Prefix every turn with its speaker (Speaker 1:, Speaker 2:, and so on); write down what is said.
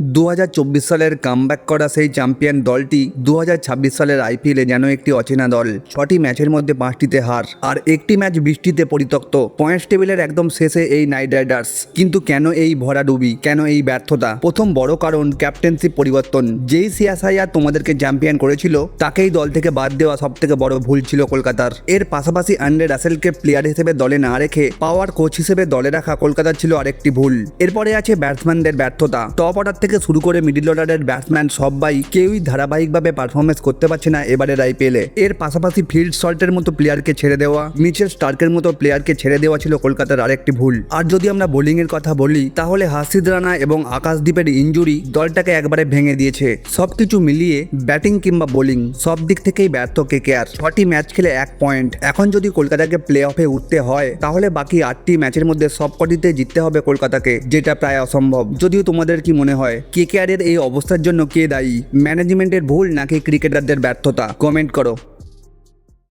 Speaker 1: 2024 সালের কামব্যাক করা সেই চ্যাম্পিয়ন দলটি 2026 সালের আইপিএলে যেন একটি অচেনা দল। 6টি ম্যাচের মধ্যে 5টিতে হার আর একটি ম্যাচ বৃষ্টিতে পরিত্যক্ত। পয়েন্টস টেবিলের একদম শেষে এই নাইট রাইডার্স। কিন্তু কেন এই ভরাডুবি, কেন এই ব্যর্থতা? প্রথম বড় কারণ ক্যাপ্টেন্সি পরিবর্তন। যেই সিয়াস আইয়ার তোমাদেরকে চ্যাম্পিয়ন করেছিল তাকেই দল থেকে বাদ দেওয়া সবথেকে বড় ভুল ছিল কলকাতার। এর পাশাপাশি অ্যান্ড্রে রাসেলকে প্লেয়ার হিসেবে দলে না রেখে পাওয়ার কোচ হিসেবে দলে রাখা কলকাতার ছিল আরেকটি ভুল। এরপরে আছে ব্যাটসম্যানদের ব্যর্থতা। টপ অর্ডার থেকে শুরু করে মিডল অর্ডারের ব্যাটসম্যান সবাই কেউই ধারাবাহিকভাবে পারফরমেন্স করতে পারছে না এবারের আইপিএলে। এর পাশাপাশি ফিল্ড সল্টের মতো প্লেয়ারকে ছেড়ে দেওয়া, মিচেল স্টার্কের মতো প্লেয়ারকে ছেড়ে দেওয়া ছিল কলকাতার আরেকটি ভুল। আর যদি আমরা বোলিং এর কথা বলি তাহলে হাসিদ রানা এবং আকাশদীপের ইনজুরি দলটাকে একবারে ভেঙে দিয়েছে। সবকিছু মিলিয়ে ব্যাটিং কিংবা বোলিং সব দিক থেকেই ব্যর্থ কেকেআর। 6টি ম্যাচ খেলে 1 পয়েন্ট। এখন যদি কলকাতাকে প্লে অফে উঠতে হয় তাহলে বাকি 8টি ম্যাচের মধ্যে সবকটিতে জিততে হবে কলকাতাকে, যেটা প্রায় অসম্ভব। যদিও তোমাদের কি মনে হয় কেকেআরের এই অবস্থার জন্য কে দায়ী? ম্যানেজমেন্টের ভুল নাকি ক্রিকেটারদের ব্যর্থতা? কমেন্ট করো।